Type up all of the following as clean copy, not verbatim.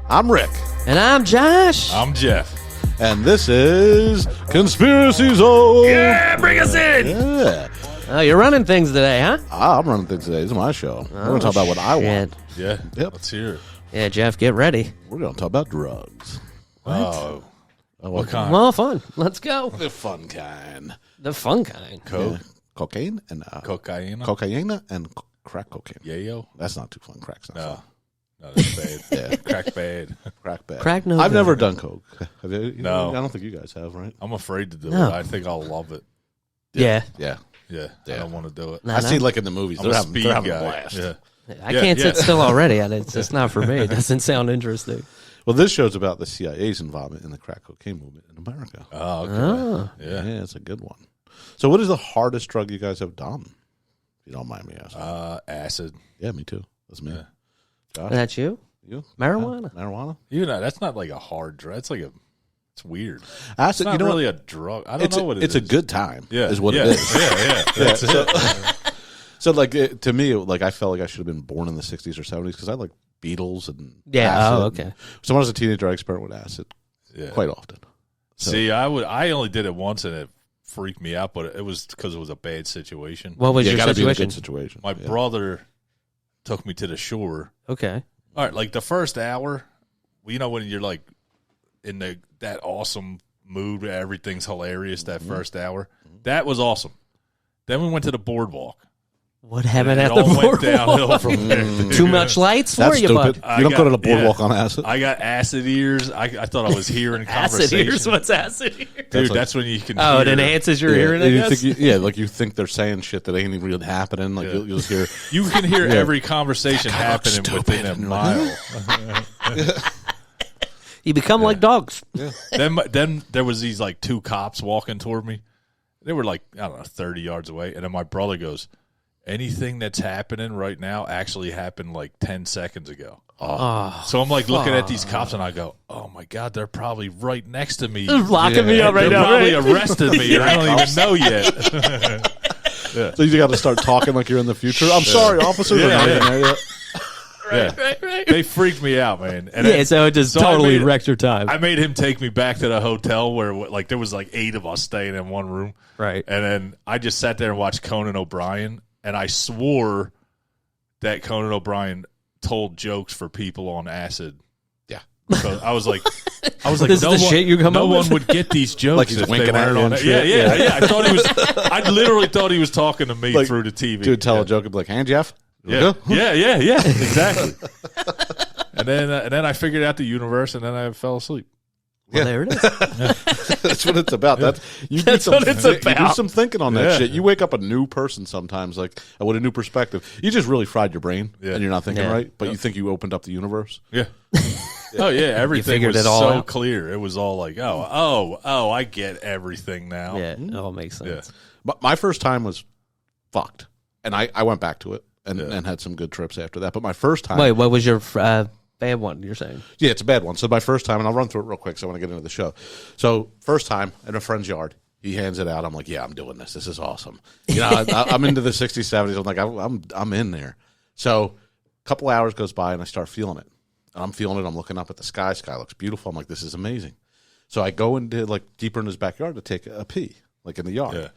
I'm Rick. And I'm Josh. I'm Jeff. And this is Conspiracy Zone. Yeah, bring us in. Yeah. Oh, you're running things today, huh? I'm running things today. This is my show. We're going to talk about what I want. Yeah, Yep. let's hear it. Yeah, Jeff, get ready. We're going to talk about drugs. Oh, what kind? Well, fun. Let's go. The fun kind. The fun kind. Yeah. Cocaine and Cocaine? cocaine and crack cocaine. Yayo? That's not too fun. Crack's not fun. No, that's bad. Yeah. Crack bad. Crack bad. Crack no I've good. never done coke. Have you? No. I don't think you guys have, right? I'm afraid to do No. it. I think I'll love it. Yeah. Yeah. Yeah, I Yeah. don't want to do it. No, I no. see like in the movies. I'm They're a having, speed they're having guy. a blast. Yeah. I can't yeah. sit still already. And it's just not for me. It doesn't sound interesting. Well, this show's about the CIA's involvement in the crack cocaine movement in America. Oh, okay. Oh. Yeah. It's a good one. So what is the hardest drug you guys have done? If you don't mind me asking. Acid. Yeah, me too. That's me. Yeah. Josh, That's you? you? Marijuana? Marijuana? You know, that's not like a hard drug. It's like it's weird. It's Acid, not you know really what? a drug. I don't know what it is. It's a good time yeah. is what yeah. it is. Yeah. That's it. So like to me, like I felt like I should have been born in the 60s or 70s because I like Beatles and Yeah. acid. Oh, okay. So when I was a teenager, I experimented with acid Yeah. quite often. So- See, I only did it once and it freaked me out, but it was because it was a bad situation. What was You your gotta be in a situation? good situation. My Yeah. brother took me to the shore. Okay. All right, like the first hour, you know, when you're like in that awesome mood where everything's hilarious, that first hour, that was awesome. Then we went to the boardwalk. What happened It at the all went boardwalk? downhill from there. Too much lights for That's you, stupid. bud. You don't go to the yeah. boardwalk on acid. I got acid ears. I thought I was hearing Acid conversation. ears? What's acid ears? Dude, like- that's when you can Oh, it hear. enhances your Yeah, hearing, I and you guess? think like you think they're saying shit that ain't even really happening. Like Yeah. you'll just hear. You can hear Yeah. every conversation That guy looks happening stupid. within a And you're like, mile. You become like dogs. Then there was these like two cops walking toward me. They were like, I don't know, 30 yards away. And then my brother goes, anything that's happening right now actually happened like 10 seconds ago. Oh, So I'm like looking at these cops and I go, oh my God, they're probably right next to me. they're locking me up right They're now. probably Right? arrested me and I don't even know yet. So you got to start talking like you're in the future. I'm sorry, officers. Yeah, are not yeah. in there yet. Yeah. They freaked me out, man. And Yeah, so it just so I totally made- wrecked your time. I made him take me back to the hotel where like there was like 8 of us staying in one room. Right. And then I just sat there and watched Conan O'Brien, and I swore that Conan O'Brien told jokes for people on acid. Yeah. So I was like, This is the shit you come no up one with? would get these jokes Like he's if they winking at weren't you on and it. Yeah, shit. yeah, Yeah. yeah. I thought he was. I literally thought he was talking to me Like, through the TV. Dude, tell yeah. a joke and be like, "Hey, Jeff." Yeah, yeah, exactly. And then I figured out the universe, and then I fell asleep. Well, there it is. That's what it's about. That's That's what it's You do about. some thinking on that Yeah. shit. You wake up a new person sometimes, like with a new perspective. You just really fried your brain, Yeah. and you're not thinking Yeah. right. But you think you opened up the universe. Yeah. Oh yeah, everything figured was it all so out? clear. It was all like, oh, I get everything now. Yeah, it all makes sense. But my first time was fucked, and I went back to it and, Yeah. and had some good trips after that. But my first time, Wait, what was your bad one you're saying? yeah, it's a bad one. So my first time, and I'll run through it real quick. So I want to get into the show. So first time in a friend's yard, he hands it out. I'm like, yeah, I'm doing this. This is awesome. You know, I'm into the 60s, 70s. I'm like, I'm in there. So a couple hours goes by, and I start feeling it. And I'm feeling it. I'm looking up at the sky. Sky looks beautiful. I'm like, this is amazing. So I go into like deeper in his backyard to take a pee, like in the yard. Yeah.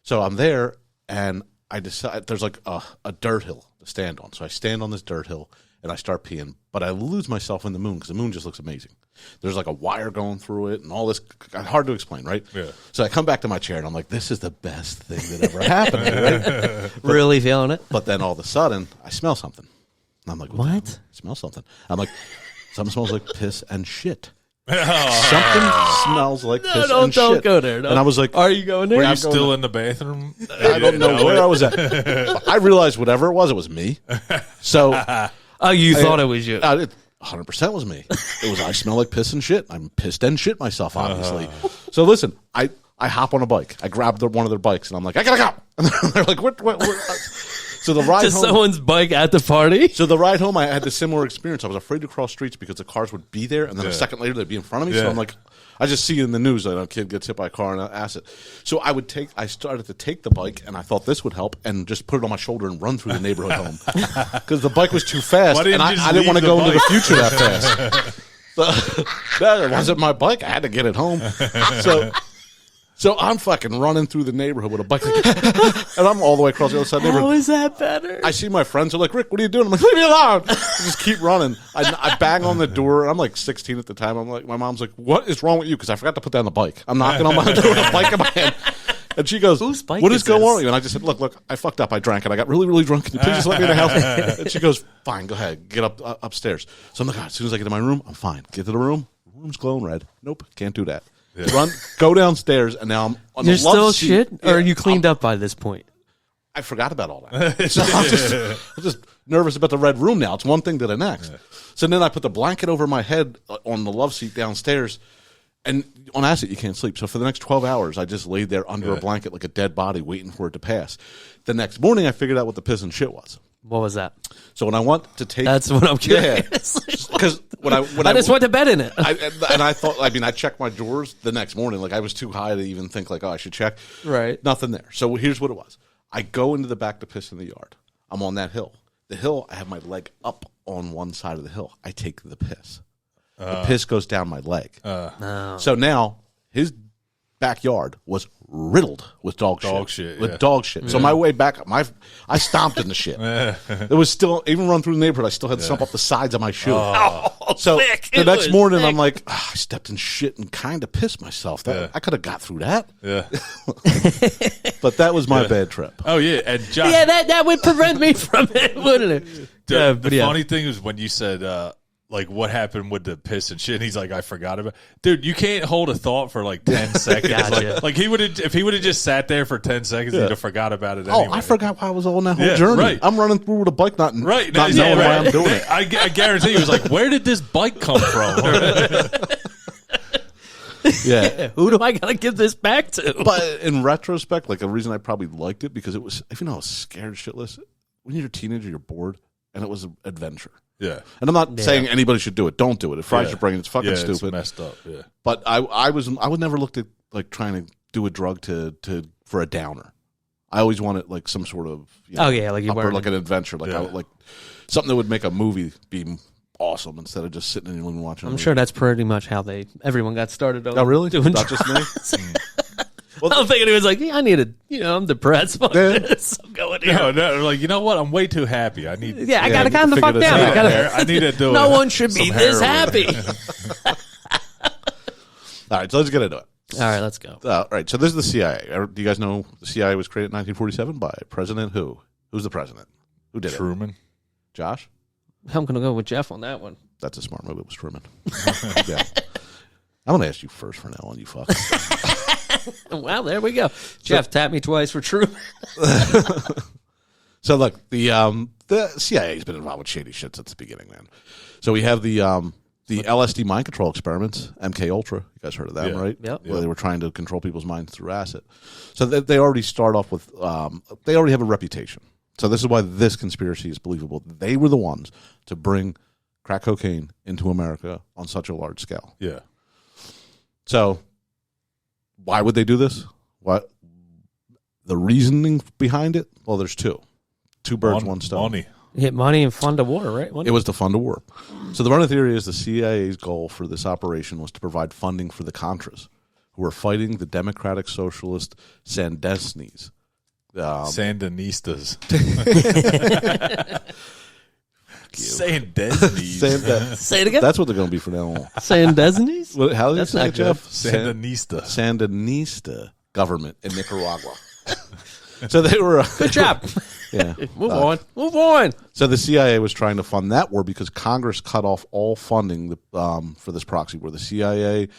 So I'm there, and I decide there's like a dirt hill to stand on. So I stand on this dirt hill, and I start peeing. But I lose myself in the moon because the moon just looks amazing. There's like a wire going through it and all this. Hard to explain, right? Yeah. So I come back to my chair, and I'm like, this is the best thing that ever happened to me, right? Really feeling it? But then all of a sudden, I smell something. And I'm like, What? the hell? I smell something. I'm like, something smells like piss and shit. Oh, Something smells like piss and don't shit. go there. And I was like, Are you going there? were I'm you going still to- in the bathroom? I don't know where I was at. But I realized whatever it was me. So Oh, you thought it was you. it 100% was me. It was, I smell like piss and shit. I'm pissed and shit myself, obviously. So listen, I hop on a bike. I grab one of their bikes, and I'm like, I gotta go. And they're like, what? So the ride to home. someone's bike at the party. So the ride home, I had the similar experience. I was afraid to cross streets because the cars would be there, and then a second later they'd be in front of me. So Yeah. I'm like, I just see in the news that a kid gets hit by a car and an acid. So I started to take the bike, and I thought this would help, and just put it on my shoulder and run through the neighborhood home because the bike was too fast, Why didn't and you just I didn't want to leave go the into the bike? future that fast. So, that wasn't my bike. I had to get it home. So I'm fucking running through the neighborhood with a bike, and I'm all the way across the other side of the How neighborhood. is that better? I see my friends are like, Rick, what are you doing? I'm like, leave me alone. I just keep running. I bang on the door. I'm like 16 at the time. I'm like, my mom's like, what is wrong with you? Because I forgot to put down the bike. I'm knocking on my door with a bike in my hand. And she goes, Whose bike what is is going this? on with you? And I just said, look, I fucked up. I drank it. I got really, really drunk. Can you please just let me in the house? And she goes, fine, go ahead. Get upstairs. So I'm like, as soon as I get to my room, I'm fine. Get to the room. Room's glowing red. Nope, can't do that. Run, go downstairs, and now I'm on You're the love still seat. shit, or Yeah, are you cleaned up by this point? I forgot about all that. So I'm just nervous about the red room now. It's one thing to the next. So then I put the blanket over my head on the love seat downstairs. And on acid, you can't sleep. So for the next 12 hours, I just laid there under a blanket like a dead body waiting for it to pass. The next morning, I figured out what the piss and shit was. What was that? So when I want to take... That's what I'm curious. Because when I just went to bed in it. I thought, I checked my drawers the next morning. Like, I was too high to even think, like, oh, I should check. Right. Nothing there. So here's what it was. I go into the back to piss in the yard. I'm on that hill. The hill, I have my leg up on one side of the hill. I take the piss. The piss goes down my leg. So now, his backyard was riddled with dog shit. With dog shit. So my way back, I stomped in the shit. It was still, even run through the neighborhood, I still had some up the sides of my shoe. So thick. the It next was morning, thick. I'm like, I stepped in shit and kind of pissed myself. I could have got through that. Yeah. But that was my bad trip. Oh yeah, and Josh. Yeah, that would prevent me from it, wouldn't it? The funny thing is when you said like what happened with the piss and shit, and he's like, I forgot about it. Dude, you can't hold a thought for like 10 seconds. Gotcha. Like he would have, if he would have just sat there for 10 seconds, he'd have forgot about it anyway. Oh, I forgot why I was on that whole Yeah, journey. right. I'm running through with a bike, not Right. knowing why I'm doing it. I guarantee he was like, where did this bike come from? Yeah. Who do I gotta give this back to? But in retrospect, like a reason I probably liked it because it was, even though I was scared shitless, when you're a teenager, you're bored, and it was an adventure. Yeah. And I'm not saying anybody should do it. Don't do it. It fries your brain. It's fucking It's stupid. messed up. Yeah. But I would never look at like trying to do a drug for a downer. I always wanted like some sort of Oh, yeah, like you upper, weren't- like an adventure, like Yeah. I would, like something that would make a movie be awesome instead of just sitting and watching. I'm sure that's pretty much how everyone got started on. Oh, really? Doing Not drugs. just me. I'm thinking he was like, yeah, I need I'm depressed. Fuck Yeah. this. I'm going here. No, like, you know what? I'm way too happy. I need Yeah, I Yeah, gotta you calm the figure fuck this down. out. I need to do No it. one should be Some this heroin. happy. All right, so let's get into it. All right, let's go. All right, so this is the CIA. Do you guys know the CIA was created in 1947 by President who? Who's the president? Who did it? Truman. Josh? I'm gonna go with Jeff on that one. That's a smart move. It was Truman. Yeah. I'm going to ask you first for now on, you fuck. Well, there we go. Jeff, tap me twice for true. So look, the CIA's been involved with shady shit since the beginning, man. So we have the LSD mind control experiments, MK Ultra. You guys heard of them, Yeah. right? Yep. Where they were trying to control people's minds through acid. So they already start off with they already have a reputation. So this is why this conspiracy is believable. They were the ones to bring crack cocaine into America on such a large scale. Yeah. So why would they do this? What the reasoning behind it? Well, there's two birds, one stone. Money. Hit money and fund a war, right? It was to fund a war. So the running theory is the CIA's goal for this operation was to provide funding for the Contras, who were fighting the Democratic Socialist Sandinistas. Sandinistas. Say it again. That's what they're going to be from now on. Sandesnes? How do you That's say not it, Jeff? Sandinista. Sandinista government in Nicaragua. So they were Good job. yeah. Move on. So the CIA was trying to fund that war because Congress cut off all funding for this proxy war. The CIA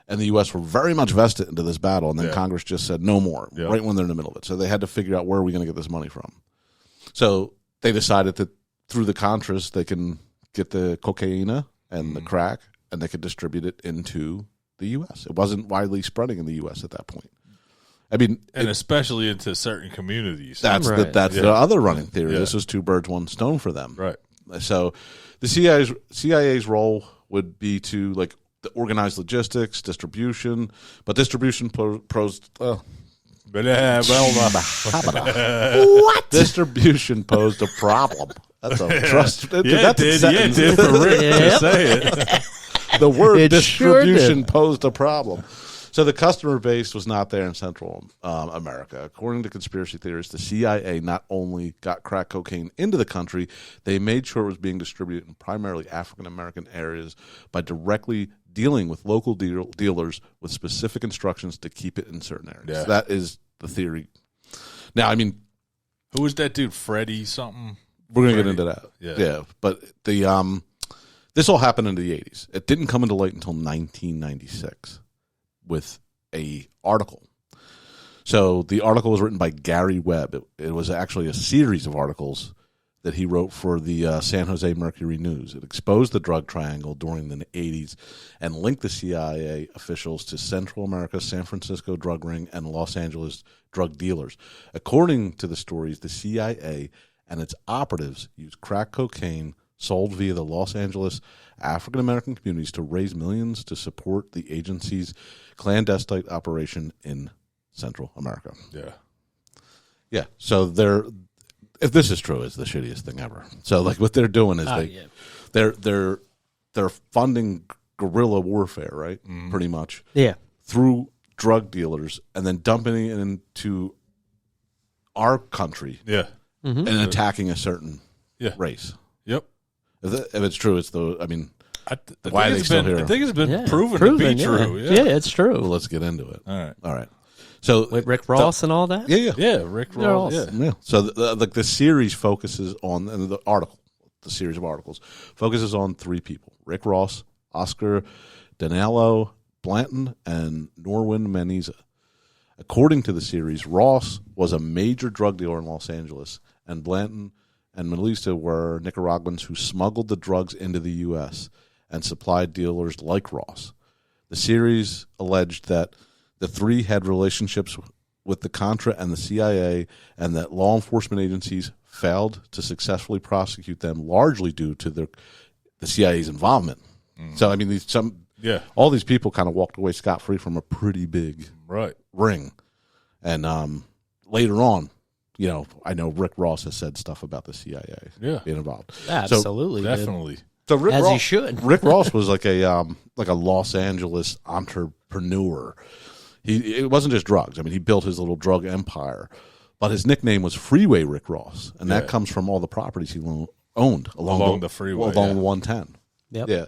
and the U.S. were very much vested into this battle, and then Congress just said no more, right when they're in the middle of it. So they had to figure out where are we going to get this money from. So they decided that through the Contras, they can get the cocaine and the crack, and they could distribute it into the U.S. It wasn't widely spreading in the U.S. at that point. I mean, and especially into certain communities. that's Right. the other running theory. Yeah. This was two birds, one stone for them. Right. So the CIA's role would be to like organize logistics, distribution, but distribution posed distribution posed a problem. That's a trust. Yeah, that's it did for Rick to say it. The word It sure distribution did. posed a problem. So the customer base was not there in Central America. According to conspiracy theorists, the CIA not only got crack cocaine into the country, they made sure it was being distributed in primarily African American areas by directly dealing with local dealers with specific instructions to keep it in certain areas. Yeah. That is the theory. Now, I mean, Who was that dude? Freddie something? we're going to get Freddie. into that. Yeah. But the this all happened in the 80s. It didn't come into light until 1996 with a article. So the article was written by Gary Webb. It was actually a series of articles that he wrote for the San Jose Mercury News. It exposed the drug triangle during the 80s and linked the CIA officials to Central America's San Francisco drug ring and Los Angeles drug dealers. According to the stories, the CIA and its operatives used crack cocaine sold via the Los Angeles African American communities to raise millions to support the agency's clandestine operation in Central America. Yeah. Yeah, so if this is true, it's the shittiest thing ever. So like what they're doing is they're funding guerrilla warfare, right? Mm-hmm. Pretty much Yeah. through drug dealers and then dumping it into our country Yeah. and attacking a certain Yeah. race. Yep. If it's true, it's the. I mean, I Why are think they it's still been, here? I think it's been Yeah. proven to be true. Yeah, it's well, true. let's get into it. All right. All right. So With Rick Ross and all that? yeah. Yeah, Rick They're Ross. all- Yeah. Yeah. So the series focuses on and the article, the series of articles focuses on three people: Rick Ross, Oscar Danilo Blanton, and Norwin Meneza. According to the series, Ross was a major drug dealer in Los Angeles, and Blanton and Meneza were Nicaraguans who smuggled the drugs into the U.S. and supplied dealers like Ross. The series alleged that the three had relationships with the Contra and the CIA, and that law enforcement agencies failed to successfully prosecute them, largely due to the CIA's involvement. So, I mean, Yeah. all these people kind of walked away scot-free from a pretty big Right. ring. And later on, you know, I know Rick Ross has said stuff about the CIA Yeah. being involved. Absolutely. dude. Definitely. So Rick As Ross, he should. Rick Ross was like a Los Angeles entrepreneur. It wasn't just drugs. I mean, he built his little drug empire, but his nickname was Freeway Rick Ross, and that Yeah. comes from all the properties he owned along the freeway, along yeah. 110. Yep. Yeah.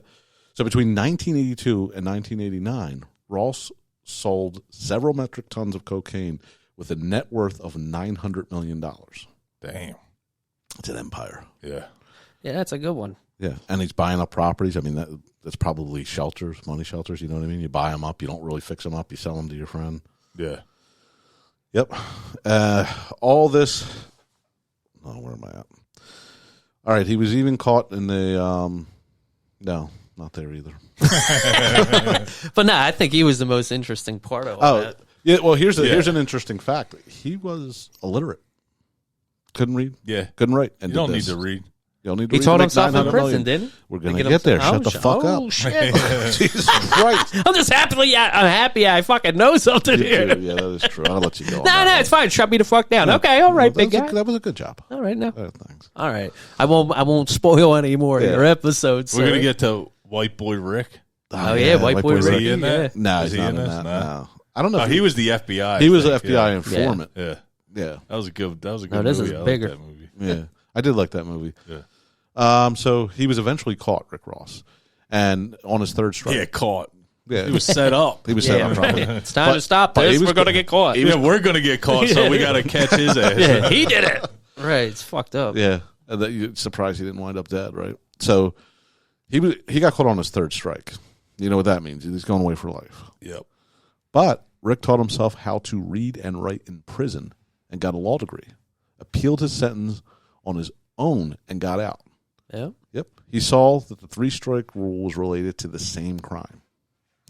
So between 1982 and 1989, Ross sold several metric tons of cocaine with a net worth of $900 million. Damn. It's an empire. Yeah. Yeah, that's a good one. Yeah, and he's buying up properties. I mean, that's probably shelters, money shelters. You know what I mean? You buy them up. You don't really fix them up. You sell them to your friend. Yeah. Yep. All this. Oh, where am I at? All right. He was even caught in the. No, not there either. But no, I think he was the most interesting part of all Oh, that. yeah. Well, here's Yeah. an interesting fact. He was illiterate. Couldn't read. Yeah. Couldn't write. And You don't did need this. to read. You don't need to He read taught to make himself in 900 prison, million. didn't he? We're gonna Making get there. himself- Shut the fuck oh, up. shit. Jesus Christ. I'm just I'm happy I fucking know something here. Yeah, that is true. I'll let you go. on No, that no, one. it's fine. Shut me the fuck down. Okay, all right, big guy. That was a good job. All right, now. Thanks. All right. I won't spoil any more of Yeah. your episodes. We're so- going to get to White Boy Rick. Oh, yeah, White Boy Is Rick. he in Yeah. that? No, Is he's he not in in this? that. No. No. I don't know. Oh, if he was the FBI. He was an I think. FBI informant. Yeah. Yeah. That was a good No, movie. this is I liked bigger. that movie. Yeah. I did like that movie. Yeah. So he was eventually caught, Rick Ross, and on his third strike. Yeah, caught. Yeah. He was set up. He was set Yeah, up right. probably. It's time But- to stop but he this. was We're going to go- get caught. Yeah, we're going to get caught, so we got to catch his ass. Yeah, he did it. Right. It's fucked up. Yeah. And that you're surprised he didn't wind up dead, right? So he got caught on his third strike. You know what that means? He's going away for life. Yep. But Rick taught himself how to read and write in prison and got a law degree. Appealed his sentence on his own and got out. Yeah. Yep. He saw that the 3-strike rule was related to the same crime.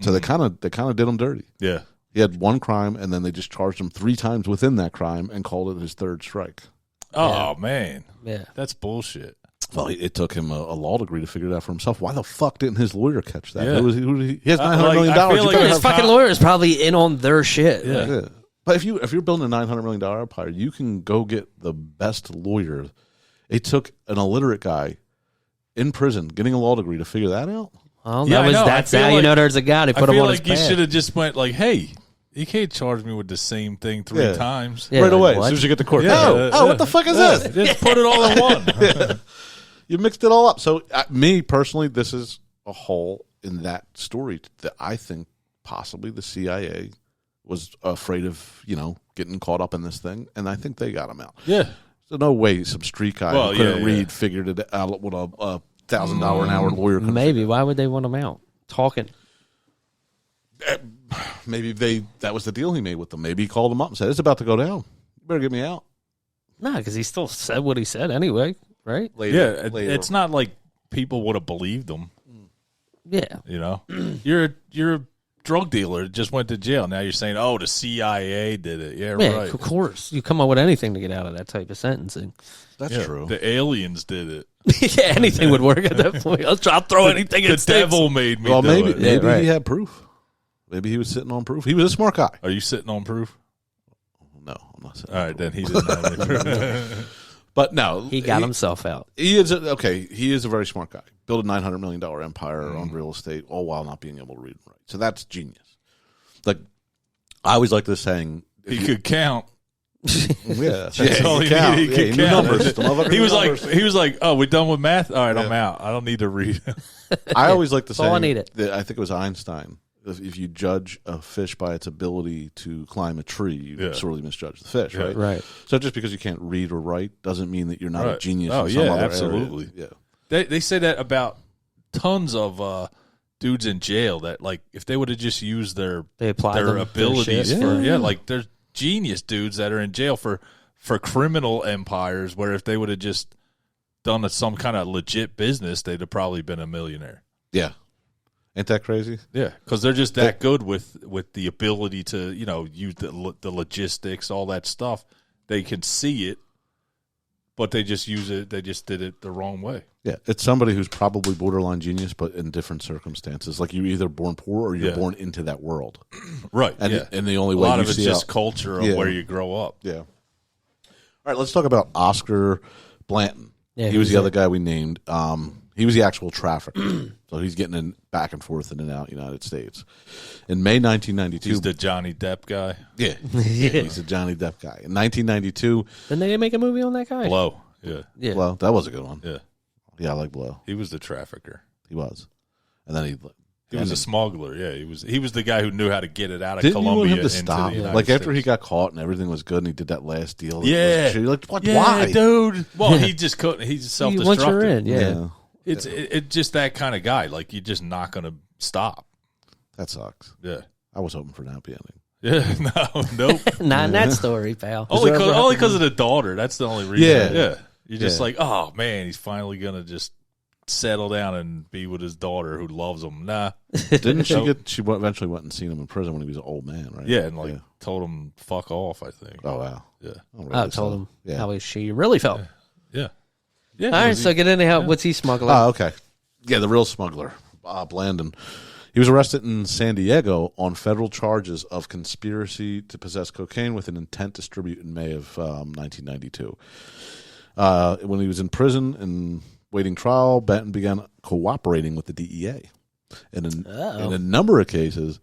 So they kind of did him dirty. Yeah. He had one crime, and then they just charged him 3 times within that crime and called it his third strike. Oh, man. Yeah. That's bullshit. Well, it took him a law degree to figure it out for himself. Why the fuck didn't his lawyer catch that? Yeah. He has $900 million. I feel like His fucking lawyer is probably in on their shit. Yeah. Yeah. But if you're building a $900 million empire, you can go get the best lawyer. It took an illiterate guy in prison getting a law degree to figure that out. Well, Yeah, that's how you know there's a guy. They put him on his I feel like he path. should have just went like, hey, you can't charge me with the same thing 3 times. Yeah, right like, away, what? as soon as you get to court. Yeah, What the fuck is this? Just put it all in one. You mixed it all up. So, me personally, this is a hole in that story that I think possibly the CIA was afraid of, getting caught up in this thing, and I think they got him out. Yeah. So no way some street guy who couldn't read figured it out with a $1,000 an hour lawyer. Maybe. Why would they want him out? Talking. Maybe that was the deal he made with them. Maybe he called them up and said, it's about to go down. You better get me out. No, because he still said what he said anyway, right? Later. It's not like people would have believed him. Yeah. You're a drug dealer that just went to jail. Now you're saying, oh, the CIA did it. Yeah, Yeah, right. of course. You come up with anything to get out of that type of sentencing. That's Yeah, true. The aliens did it. Yeah, anything would work at that point. I'll throw anything The at sticks. devil made me do maybe it. maybe right. he had proof. Maybe he was sitting on proof. He was a smart guy. Are you sitting on proof? No, I'm not sitting All on right, proof. then he didn't have any proof. But no. He got himself out. He is he is a very smart guy. Built a $900 million empire on real estate, all while not being able to read and write. So that's genius. Like, I always like this saying. He could count. Yeah, That's all he count. needed. He Yeah, could knew count. numbers. The motherfucker He knew was numbers. like, oh, we're done with math? All right, I'm out. I don't need to read. I always like to say all I needed. that I think it was Einstein. If you judge a fish by its ability to climb a tree, you sorely misjudge the fish, right? Right. So just because you can't read or write doesn't mean that you're not a Right. genius. Oh, in some yeah, other absolutely. area. They say that about tons of dudes in jail that, like, if they would have just used their They applied their them to their abilities shit. for like there's genius dudes that are in jail for criminal empires where if they would have just done some kind of legit business, they'd have probably been a millionaire. Yeah. Ain't that crazy? Yeah, because they're just that good with the ability to use the logistics, all that stuff. They can see it, but they just use it. They just did it the wrong way. Yeah, it's somebody who's probably borderline genius, but in different circumstances. Like you're either born poor or you're born into that world, Right? and yeah, and the only a way lot you of it's see just out- culture of where you grow up. Yeah. All right, let's talk about Oscar Blanton. Yeah, he was who's the other that? guy we named. He was the actual trafficker, so he's getting in back and forth in and out United States. In May 1992, He's the Johnny Depp guy. yeah, he's a Johnny Depp guy. In 1992, Didn't they make a movie on that guy? Blow. Yeah, Yeah. well, that was a good one. yeah. Yeah, I like Blow. He was the trafficker. He was, and then He was a smuggler. Yeah, he was the guy who knew how to get it out of Didn't you Colombia want him to into stop? the United Like after States. he got caught and everything was good, and he did that last deal. that Yeah. was shitty, like what? Yeah, Why, dude. Well, he just couldn't. He's self-destructive. Once you're in, yeah. It's just that kind of guy. Like, you're just not going to stop. That sucks. Yeah. I was hoping for an happy ending. Yeah, nope. Not in that story, pal. only there ever because of the daughter. That's the only reason. Yeah. Yeah. You're just Yeah. like, oh, man, he's finally going to just settle down and be with his daughter who loves him. Nah. Didn't she get? She eventually went and seen him in prison when he was an old man, right? Yeah, and told him fuck off, I think. Oh wow. Yeah. Oh, really? I told him Yeah. how she really felt. Yeah. Yeah. All right, so get into how what's he smuggling? Oh, okay. Yeah, the real smuggler, Blandon. He was arrested in San Diego on federal charges of conspiracy to possess cocaine with an intent to distribute in May of 1992. When he was in prison and waiting trial, Benton began cooperating with the DEA. And in a number of cases,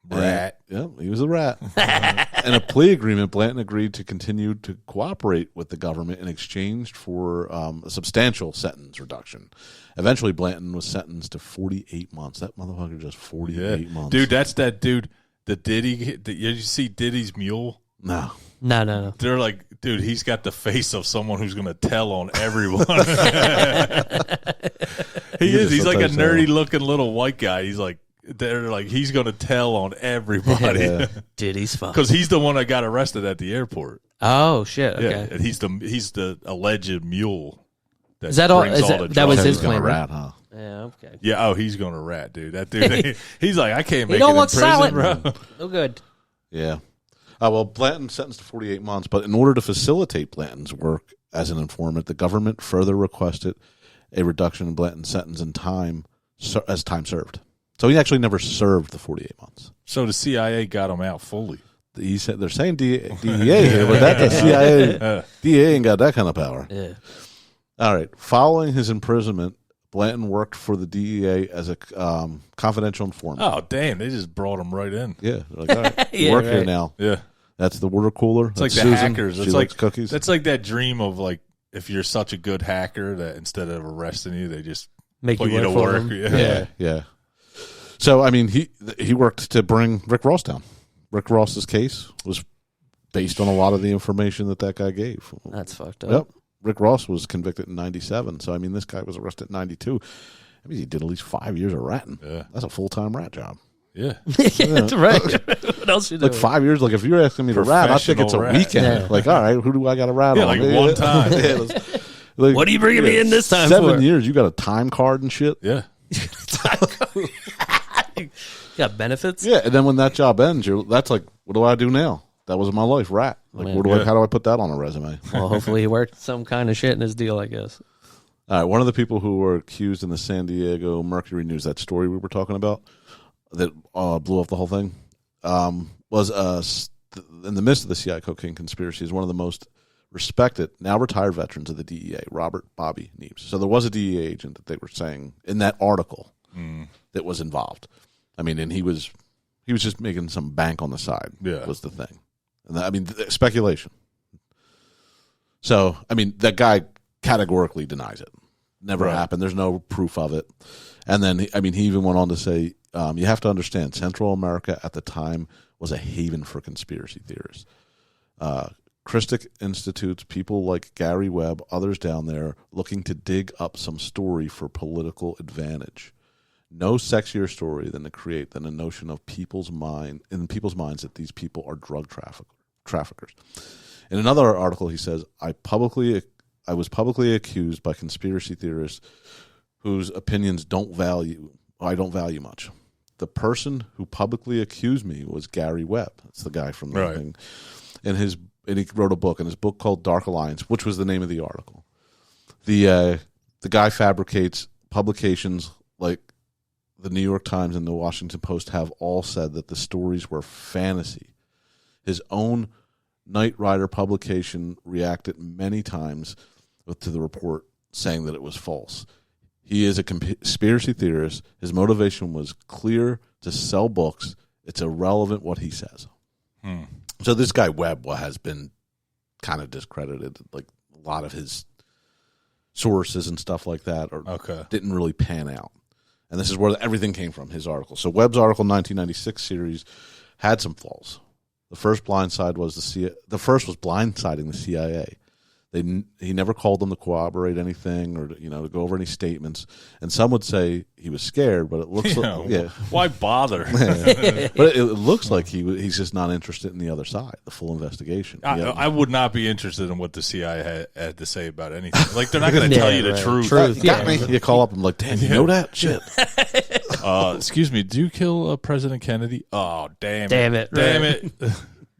Rat. Yeah, he was a rat. In a plea agreement, Blanton agreed to continue to cooperate with the government in exchange for a substantial sentence reduction. Eventually, Blanton was sentenced to 48 months. That motherfucker just 48 months. Dude, that's that dude. The Diddy. Did you see Diddy's mule? No. No. They're like, dude, he's got the face of someone who's going to tell on everyone. He is. He's like a nerdy looking little white guy. He's like, they're like, he's going to tell on everybody Yeah. Diddy's fun. because he's the one that got arrested at the airport. Oh shit. Okay. Yeah, and he's the alleged mule. Is that all? brings Is the that was drugs. his He's got a plan? Right? rat, huh? Yeah. Okay. Yeah. Oh, he's going to rat, dude. That dude. He's like, I can't make don't it want in prison, salad. bro. Oh, good. Yeah. Well, Blanton sentenced to 48 months, but in order to facilitate Blanton's work as an informant, the government further requested a reduction in Blanton's sentence in time as time served. So he actually never served the 48 months. So the CIA got him out fully. He said they're saying DEA here, but that the CIA DEA ain't got that kind of power. Yeah. All right. Following his imprisonment, Blanton worked for the DEA as a confidential informant. Oh, damn. They just brought him right in. Yeah. They're like, all right, Yeah, work right. here now. Yeah. That's the water cooler. It's like That's the Susan. hackers. She It's likes like cookies. That's like that dream of like if you're such a good hacker that instead of arresting you, they just Make put you you to work for work. them. Yeah. So I mean, he worked to bring Rick Ross down. Rick Ross's case was based on a lot of the information that guy gave. That's fucked up. Yep. Rick Ross was convicted in 97. So I mean, this guy was arrested in 92. I mean, he did at least 5 years of ratting. Yeah. That's a full-time rat job. Yeah. That's right. What else you doing? Like 5 years. Like if you're asking me to rat, I think it's a Professional rat. weekend. Yeah. Like, all right, who do I got to rat Yeah, on? like one time. Yeah, like, What are you bringing me in this time 7 for? years. You got a time card and shit. Yeah. Got benefits? Yeah, and then when that job ends, that's like, what do I do now? That was my life, rat. Like, Man. how do I put that on a resume? Well, hopefully he worked some kind of shit in his deal, I guess. All right, one of the people who were accused in the San Diego Mercury News, that story we were talking about, that blew up the whole thing, was in the midst of the CIA cocaine conspiracy, is one of the most respected, now retired veterans of the DEA, Robert Bobby Neves. So there was a DEA agent that they were saying in that article that was involved. I mean, and he was just making some bank on the side. Yeah. Was the thing. And speculation. So I mean, that guy categorically denies it. Never happened. There's no proof of it. And then he even went on to say, you have to understand, Central America at the time was a haven for conspiracy theorists. Christic institutes, people like Gary Webb, others down there, looking to dig up some story for political advantage. No sexier story than a notion of people's minds that these people are drug traffickers. In another article, he says, I was publicly accused by conspiracy theorists whose opinions I don't value much. The person who publicly accused me was Gary Webb. That's the guy from the thing. And he wrote a book, and his book called Dark Alliance, which was the name of the article. The guy fabricates publications like the New York Times and the Washington Post have all said that the stories were fantasy. His own Knight Rider publication reacted many times to the report, saying that it was false. He is a conspiracy theorist. His motivation was clear: to sell books. It's irrelevant what he says. So this guy Webb has been kind of discredited. Like a lot of his sources and stuff like that didn't really pan out. And this is where everything came from, his article. So Webb's article 1996 series had some flaws. The first blindsiding the CIA. He never called them to corroborate anything or to go over any statements. And some would say he was scared, but it looks like why bother? But it looks like he's just not interested in the other side, the full investigation. I would not be interested in what the CIA had to say about anything. Like they're not going to tell you the truth. Got me. You call up and like, damn, you know that shit. Excuse me, did you kill President Kennedy? Oh, damn it.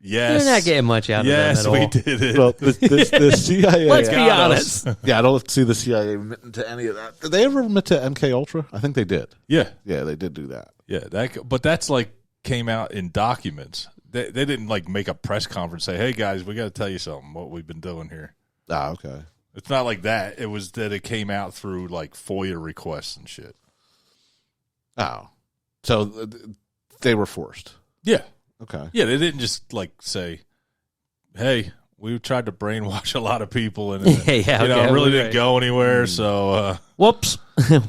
Yes. You're not getting much out of them at all. Yes, we did it. Well, the CIA. Let's be honest. Yeah, I don't see the CIA admitting to any of that. Did they ever admit to MK Ultra? I think they did. Yeah. Yeah, they did do that. Yeah, but that's like came out in documents. They didn't like make a press conference say, "Hey guys, we got to tell you something. What we've been doing here." Ah, okay. It's not like that. It was that it came out through like FOIA requests and shit. Oh, so they were forced. Yeah. Okay. Yeah, they didn't just like say, "Hey, we tried to brainwash a lot of people and it really didn't go anywhere." So, whoops.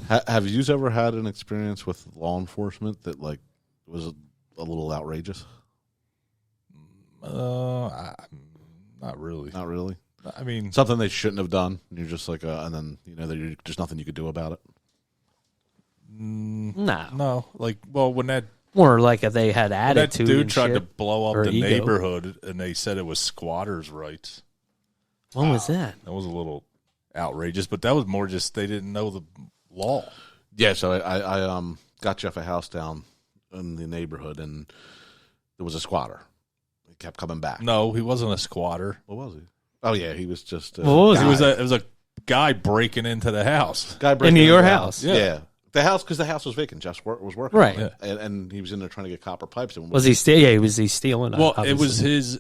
Have you ever had an experience with law enforcement that like was a little outrageous? Not really. Not really. I mean, something they shouldn't have done. And you're just like, and then there's nothing you could do about it. No. Like, well, when that. More like if they had attitude. That dude and tried shit, to blow up the ego. neighborhood, and they said it was squatters' rights. When was that? That was a little outrageous, but that was more just they didn't know the law. Yeah, so I got Jeff a house down in the neighborhood, and there was a squatter. kept coming back. No, he wasn't a squatter. What was he? Oh yeah, he was just. What was he? It was a guy breaking into the house. Guy breaking Into your the house. Yeah. The house, because the house was vacant. Jeff was working, Right. on it. And he was in there trying to get copper pipes. And Was he stealing? Yeah, was he stealing? Well, obviously.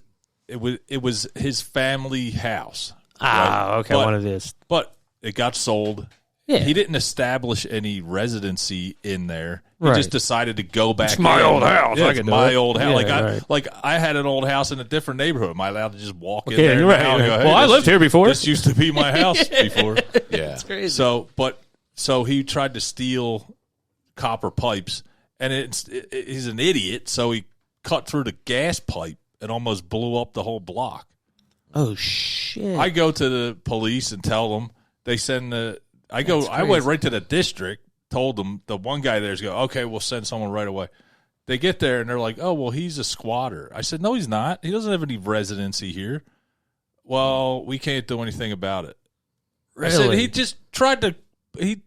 it was his family house. Ah, okay, But- one of this. But it got sold. Yeah. He didn't establish any residency in there. He Right. just decided to go back. It's my in. old house. Yeah, I it's can do my it. old house. Yeah, right. I had an old house in a different neighborhood. Am I allowed to just walk in Yeah, there? you're right. now and go, hey, Well, I lived here before. This used to be my house before. Yeah. That's crazy. So he tried to steal copper pipes, and he's an idiot. So he cut through the gas pipe and almost blew up the whole block. Oh shit! I go to the police and tell them. They send the. I went crazy. right to the district. Told them the one guy there's go. Okay, we'll send someone right away. They get there and they're like, "Oh, well, he's a squatter." I said, "No, he's not. He doesn't have any residency here." Well, we can't do anything about it. I said Really? he just tried to. He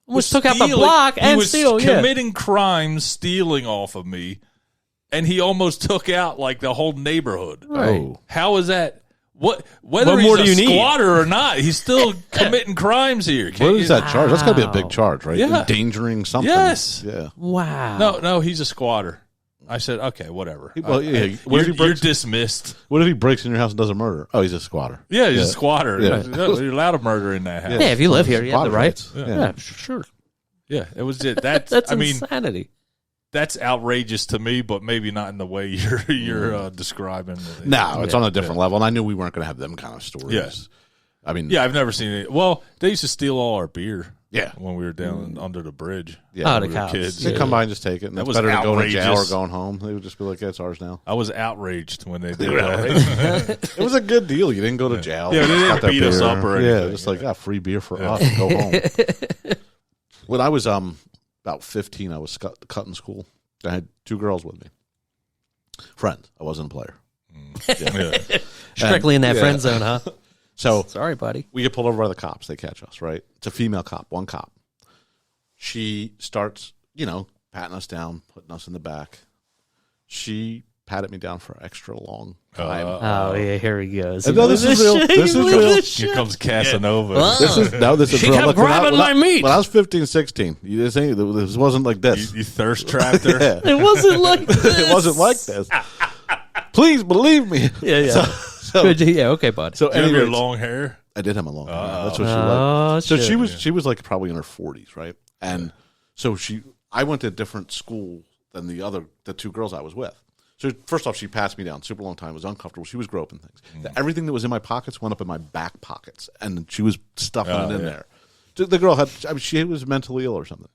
Almost took out the stealing- block he and was steal. Yeah. committing crimes, stealing off of me, and he almost took out like the whole neighborhood. Right. Oh. How is that? Whether What more he's do a you need? squatter or not, he's still committing crimes here. What is that charge? That's got to be a big charge, right? Yeah. Endangering something. Yes. Yeah. Wow. No, he's a squatter. I said, okay, whatever. Well, yeah. What if he You're breaks? dismissed. What if he breaks in your house and does a murder? Oh, he's a squatter. Yeah, he's a squatter. Yeah. You're allowed to murder in that house. Yeah, if you live here, you have the Squatter right. rights. Yeah, sure. Yeah, it was it. That's That's I mean, insanity. that's outrageous to me, but maybe not in the way you're describing. No, it's on a different level, and I knew we weren't going to have them kind of stories. Yeah. I mean, Yeah, I've never seen it. Well, they used to steal all our beer. Yeah. when we were down under the bridge. yeah. Oh, the we were cops. kids. They come by and just take it, and That it's was better to go to jail or outrageous. going home. They would just be like, "Yeah, it's ours now." I was outraged when they did that. It was a good deal. You didn't go to jail. Yeah, they didn't Got that beat us beer. up or Yeah, anything. just like free beer for us. Go home. When I was about 15, I was cutting school. I had 2 girls with me, friends. I wasn't a player. Yeah. Strictly in that yeah. friend zone, huh? So Sorry, buddy. we get pulled over by the cops. They catch us, right? It's a female cop, one cop. She starts, patting us down, putting us in the back. She patted me down for an extra long time. Oh, yeah, here he goes. And no, this is real. This is real. Here comes Casanova. This is She real. kept Look, when I- grabbing when I- my meat. When I was 15, 16, this wasn't like this. You thirst trapped her. Yeah. It wasn't like this. It wasn't like this. Please believe me. Yeah, yeah. So, Good. Yeah, okay, bud. so Do you have your anyways, long hair? I did have a long hair. That's what she was. Oh, So shit. she was like probably in her 40s, right? And so I went to a different school than the 2 girls I was with. So first off, she passed me down super long time. It was uncomfortable. She was groping things. Everything that was in my pockets went up in my back pockets, and she was stuffing it in there. The girl she was mentally ill or something.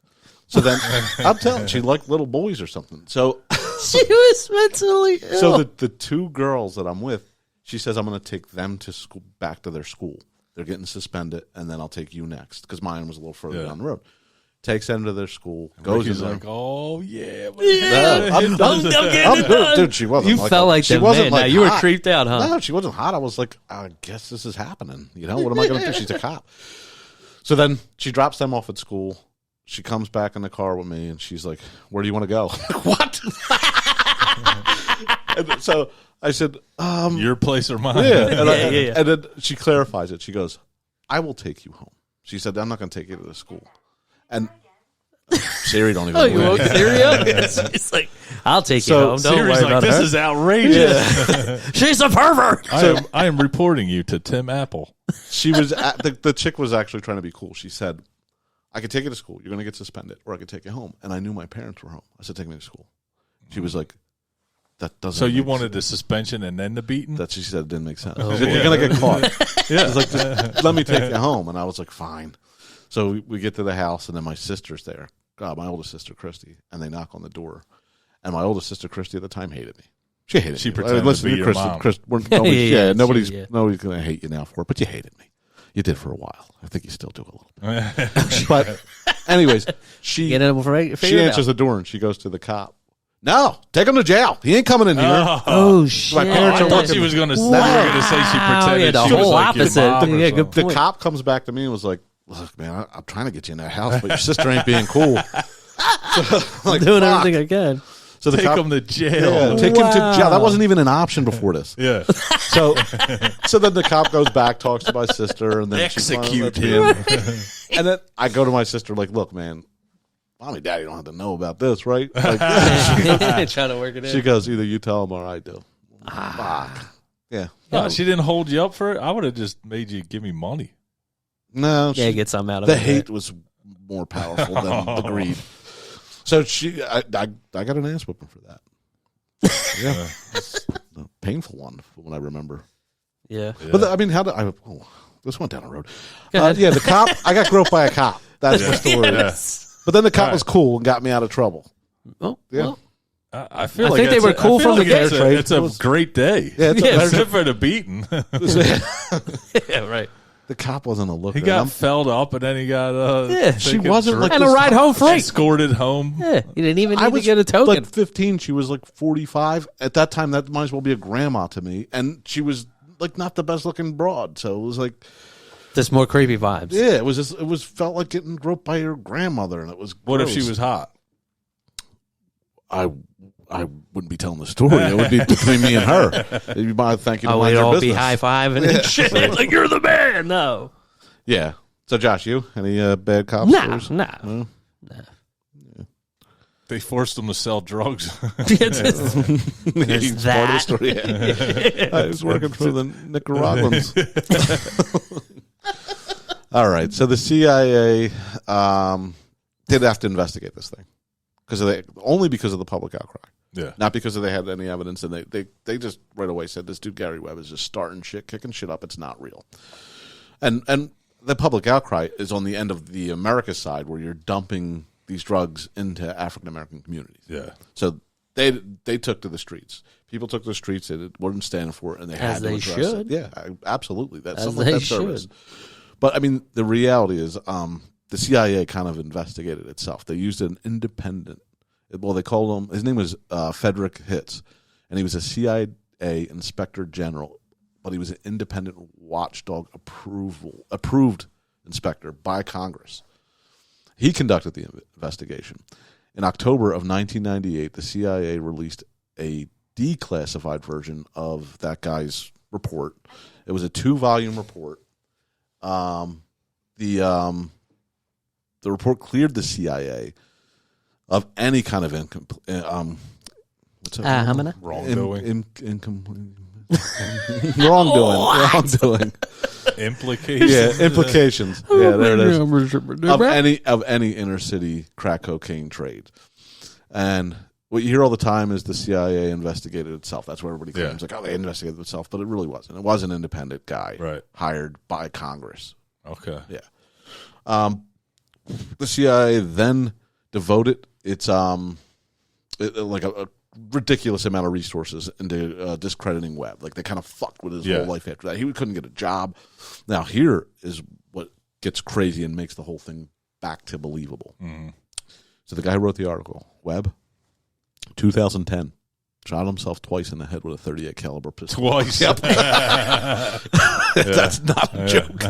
So then I'm telling, she liked little boys or something. So She was mentally ill. so the 2 girls that I'm with, she says I'm going to take them to school, back to their school. They're getting suspended, and then I'll take you next because mine was a little further down the road. Takes them to their school, goes He's in there. like, oh, yeah. No, I'm getting good. Dude, she wasn't. You felt like she the wasn't man. like Now, you were hot. creeped out, huh? No, she wasn't hot. I was like, I guess this is happening. What am I going to do? She's a cop. So then she drops them off at school. She comes back in the car with me, and she's like, "Where do you want to go?" I'm like, what? And so I said, Your place or mine? "Yeah." And, Yeah. and then she clarifies it. She goes, "I will take you home." She said, "I'm not going to take you to the school." And Siri don't even. Oh, you win. woke Siri up? It's like, I'll take you So home. Don't Siri's worry like, about this her. is outrageous. She's a pervert. I am reporting you to Tim Apple. She was the chick was actually trying to be cool. She said, "I could take you to school. You're going to get suspended, or I could take you home." And I knew my parents were home. I said, "Take me to school." She was like, "That doesn't." So you make wanted the sense." suspension and then the beating? That she said didn't make sense. She said, "You're going to get caught." Yeah. She's like, "Just let me take you home." And I was like, "Fine." So we get to the house, and then my sister's there. My oldest sister, Christy, and they knock on the door. And my oldest sister, Christy, at the time hated me. She hated She me. pretended to Listen be your Christy, mom. nobody's Yeah. nobody's going to hate you now for it, but you hated me. You did for a while. I think you still do a little bit. But anyways, she Get it before I she answers the door and she goes to the cop. "No, take him to jail. He ain't coming in here." Oh, shit. My parents I are thought working. she was going to say Wow. she pretended Yeah, the she was whole like your opposite. mom or Yeah, good something. The point. cop comes back to me and was like, "Look, man, I'm trying to get you in that house, but your sister ain't being cool." So, I'm like, Doing "Fuck." everything I can. So the Take cop, him to jail. Yeah, take him to jail. That wasn't even an option before this. Yeah. So then the cop goes back, talks to my sister, and then Execute she him. And then I go to my sister, like, look, man, mommy, daddy don't have to know about this, right? Like, Trying to work it in. she goes, either you tell them or I do. Fuck. Yeah. No, she didn't hold you up for it. I would have just made you give me money. No. Yeah, get something out of the it. hate was more powerful than the greed. So I got an ass whooping for that. Yeah. It's a painful one when I remember. Yeah. But I mean, how did I? Oh, this went down a road. Go ahead. Yeah, the cop. I got groped by a cop. That's the story. Yes. But then the cop was cool and got me out of trouble. Oh, Yeah. well, I feel I like think they it's were cool I feel from the like get-go. It's a great day. Yeah, Except for the beating. yeah, right. the cop wasn't a looker. He got felled up, and then he got Yeah. She wasn't like And a this- ride home free. escorted home. Yeah, you didn't even I need to was get a token. like 15. She was like 45 at that time. That might as well be a grandma to me, and she was like not the best looking broad. So it was like, Just more creepy vibes. yeah, it was just, it was felt like getting groped by your grandmother, and it was. What if gross. she was hot? I wouldn't be telling the story. It would be between me and her. You might thank you. Oh, mind we'd your all be business. high fiving and shit. Like, you're the man. No. Yeah. So, Josh, you any bad cop Nah, stories? nah. No? They forced him to sell drugs. It's just- Yeah, There's he's part of the that. story. Yeah. I was working for the Nicaraguans. All right. So the CIA did have to investigate this thing only because of the public outcry, Yeah. not because they had any evidence. And they just right away said this dude Gary Webb is just starting shit, kicking shit up. It's not real. And the public outcry is on the end of the America side where you're dumping these drugs into African American communities. Yeah. So they took to the streets. People took to the streets. They wouldn't stand for it, and they had to they address should. it. Yeah, absolutely. That's As something they that service. should. But I mean, the reality is, the CIA kind of investigated itself. They used an independent. Well, they called him. His name was Frederick Hitz, and he was a CIA inspector general, but he was an independent watchdog approved inspector by Congress. He conducted the investigation. In October of 1998, the CIA released a declassified version of that guy's report. It was a 2-volume report. The report cleared the CIA of any kind of Wrongdoing. wrongdoing. Implications. Yeah, implications. Yeah, there it is. Of Right. any inner city crack cocaine trade. And what you hear all the time is the CIA investigated itself. That's what everybody claims. Yeah. Like, oh, they investigated itself, but it really wasn't. It was an independent guy Right. hired by Congress. Okay. Yeah. The CIA then devoted its like a ridiculous amount of resources into discrediting Webb. Like, they kind of fucked with his whole life after that. He couldn't get a job. Now, here is what gets crazy and makes the whole thing back to believable. Mm-hmm. So the guy who wrote the article, Webb, 2010, shot himself twice in the head with a .38 caliber pistol. Twice. Yep. That's not a joke.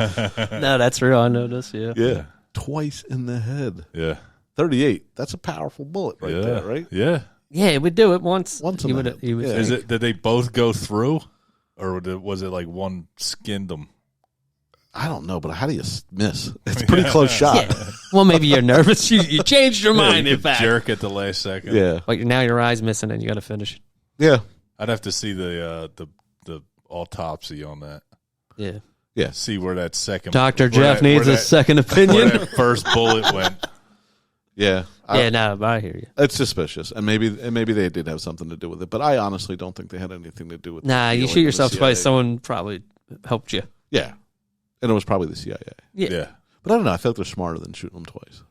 No, that's real. I noticed. Yeah. Yeah. Twice in the head. Yeah. 38. That's a powerful bullet right there, right? Yeah. Yeah, he would do it once. Once a he minute. would. He would. Yeah. Is it? Did they both go through, or was it like one skinned them? I don't know, but how do you miss? It's a pretty close shot. Yeah. Well, maybe you're nervous. You changed your mind. You In could fact, jerk at the last second. Yeah. but now your eye's missing, and you got to finish. Yeah. I'd have to see the autopsy on that. Yeah. Yeah. See where that second Dr. where Jeff that- needs where a that- second Where opinion. that first bullet went. Yeah. Yeah, no, but I hear you. It's suspicious, and maybe they did have something to do with it, but I honestly don't think they had anything to do with. Nah, the you killing shoot of yourself the twice. CIA. Someone probably helped you. Yeah, and it was probably the CIA. Yeah. But I don't know. I feel like they're smarter than shooting them twice.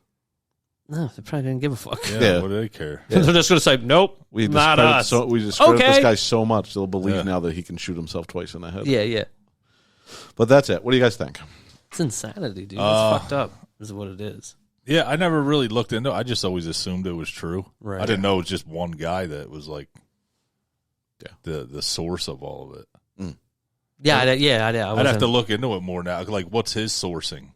No, they probably didn't give a fuck. Yeah. Yeah. What do they care? Yeah. They're just going to say, nope, We not discredit us. we discredit this Okay. guy so much they'll believe Yeah. now that he can shoot himself twice in the head. Yeah, yeah. But that's it. What do you guys think? It's insanity, dude. It's fucked up, is what it is. Yeah, I never really looked into it. I just always assumed it was true. Right. I didn't know it was just one guy that was like Yeah. the source of all of it. Yeah, I did. I'd have to look into it more now. Like, what's his sourcing?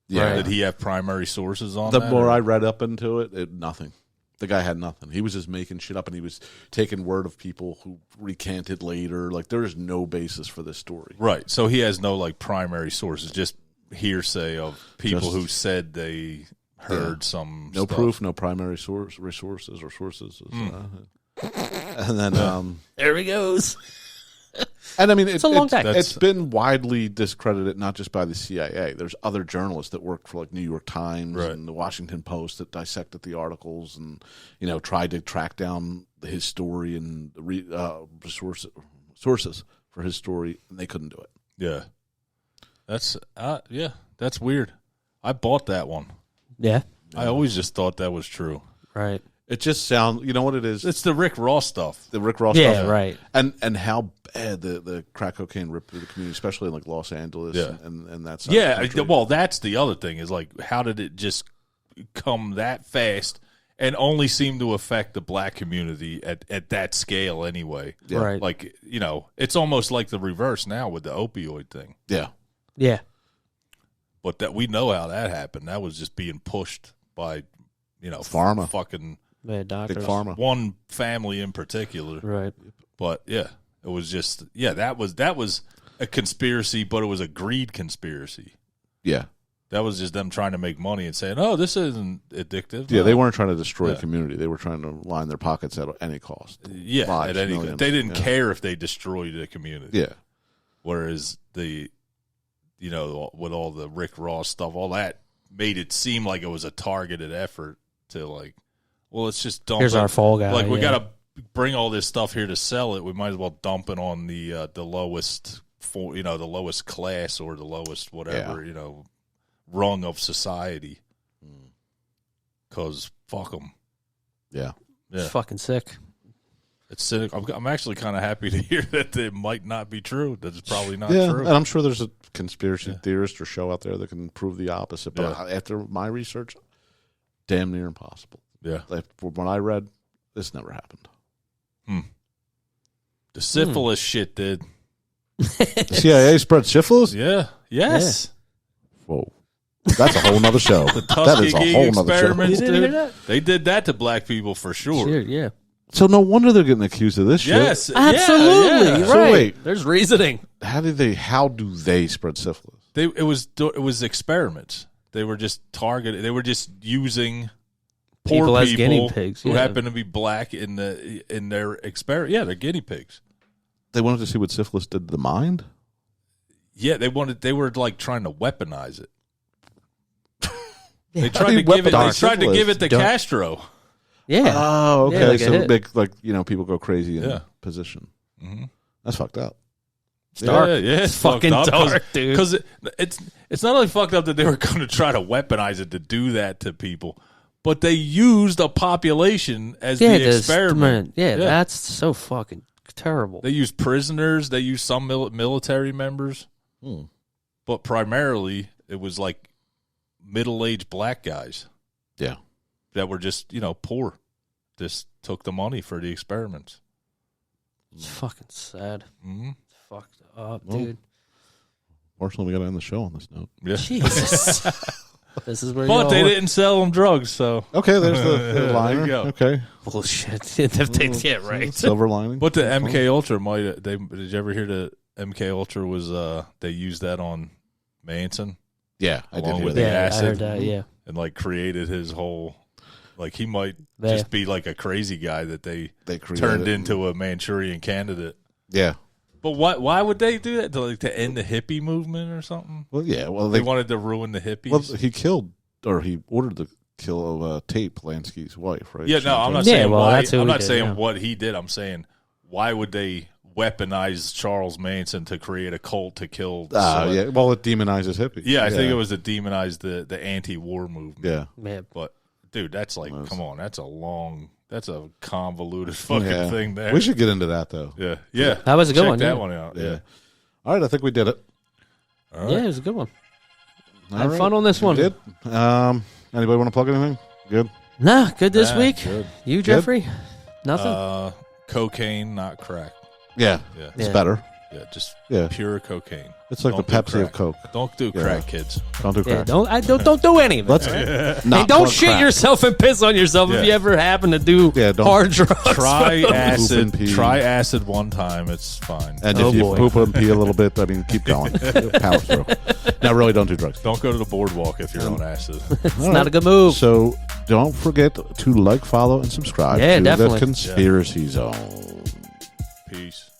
Yeah. Right. Did he have primary sources on The that? more or- I read up into it, nothing. The guy had nothing. He was just making shit up, and he was taking word of people who recanted later. Like, there is no basis for this story. Right. So he has no like primary sources, just hearsay of people who said they heard some no stuff. proof, no primary resources. And then There he goes. and I mean, It's a long day. It's been widely discredited, not just by the CIA. There's other journalists that work for like New York Times and the Washington Post that dissected the articles and tried to track down his story and sources for his story, and they couldn't do it. Yeah. That's weird. I bought that one. Yeah. I always just thought that was true. Right. It just sounds, you know what it is? It's the Rick Ross stuff. The Rick Ross Yeah, stuff. right. And how bad the crack cocaine ripped through the community, especially in like Los Angeles and that side Yeah, of the country. well, that's the other thing is like, how did it just come that fast and only seem to affect the black community at that scale anyway? Yeah. Right. Like, it's almost like the reverse now with the opioid thing. Yeah. Yeah. But that we know how that happened. That was just being pushed by, Pharma. fucking Yeah, doctors. Big pharma. one family in particular. Right. But yeah, it was just that was a conspiracy, but it was a greed conspiracy. Yeah. That was just them trying to make money and saying, "Oh, this isn't addictive." Yeah, No. they weren't trying to destroy a community. They were trying to line their pockets at any cost. Yeah, Lives, at any millions. they didn't care if they destroyed the community. Yeah. Whereas with all the Rick Ross stuff, all that made it seem like it was a targeted effort to like, well, let's just dump Here's it. our fall guy. Like we yeah. got to bring all this stuff here to sell it. We might as well dump it on the lowest, the lowest class or the lowest whatever rung of society. Because fuck them. Yeah. It's fucking sick. It's cynical. I'm actually kind of happy to hear that it might not be true. That it's probably not Yeah, true. and I'm sure there's a conspiracy theorist or show out there that can prove the opposite. But after my research, damn near impossible. Yeah. Like, from what I read, this never happened. The syphilis shit did. The CIA spread syphilis? Yeah. Yes. Whoa. That's a whole nother show. That is a Tuskegee whole nother show. experiments, You didn't hear dude. that? They did that to black people for sure. Sure, yeah. So no wonder they're getting accused of this shit. Yes. Absolutely. Yeah. Right. So wait. There's reasoning. How do they spread syphilis? It was experiments. They were just targeted. They were just using poor People people as guinea pigs, who yeah. happen to be black in their experiment. Yeah, they're guinea pigs. They wanted to see what syphilis did to the mind? Yeah, they were like trying to weaponize it. They How do tried you to give it. They weaponize tried to give it to Don't- Castro. Yeah. Oh, okay. Yeah, like a so hit. make people go crazy in position. Mm-hmm. That's fucked up. dark. Yeah, it's fucking fucked up dark, dude. Because it's not only fucked up that they were going to try to weaponize it to do that to people, but they used a population as the experiment. Yeah, that's so fucking terrible. They used prisoners. They used some military members, but primarily it was like middle-aged black guys. Yeah. That were just poor. Just took the money for the experiments. It's fucking sad. Mm-hmm. It's fucked up, Well, dude. Fortunately, we got to end the show on this note. Yeah. Jesus. This is where But you they didn't sell them drugs, so Okay, there's the There liner. you go. Okay. bullshit. Yeah, right. Silver lining. But the MK Ultra might. Did you ever hear the MK Ultra was? They used that on Manson Yeah, I did Along hear with that. the Yeah, I acid. heard that. Yeah. and like created his whole. Like he might Yeah. just be like a crazy guy that they They turned into a Manchurian candidate. Yeah. But why would they do that? To end the hippie movement or something? Well, yeah. Well, They wanted to ruin the hippies. Well, he ordered the kill of Tate, Polanski's wife, right? Yeah, no, I'm not Yeah, saying well, why. that's who I'm he not did, saying yeah. what he did. I'm saying why would they weaponize Charles Manson to create a cult to kill? Yeah. Well, it demonizes hippies. Yeah, I think it was to demonize the anti-war movement. Yeah. Man. But dude, that's like, come on, that's a convoluted fucking thing there. We should get into that though. Yeah. That was a good Check one, that yeah. one out. Yeah. All right, I think we did it. All right. Yeah, it was a good one. All Had right. fun on this one. We did. Anybody want to plug anything? Good. Nah, good this Nah, week. good. You, Jeffrey? Nothing? Cocaine, not crack. Yeah. Yeah. It's Yeah. better. Yeah, just Yeah. pure cocaine. It's like Don't the do Pepsi of crack. Coke. Don't do crack, kids. Don't do Yeah, crack. don't do any of it. Let's And not don't plug shit crack. yourself and piss on yourself if Yeah. you ever happen to do Yeah, don't- hard drugs. Try Poop acid. and pee. Try acid one time. It's fine. And Oh, if you boy. poop and pee a little bit, I mean, keep going. Power through. Now, really, don't do drugs. Don't go to the boardwalk if you're on acid. It's not a good move. So don't forget to like, follow, and subscribe Yeah, to definitely. the Conspiracy Zone. Peace.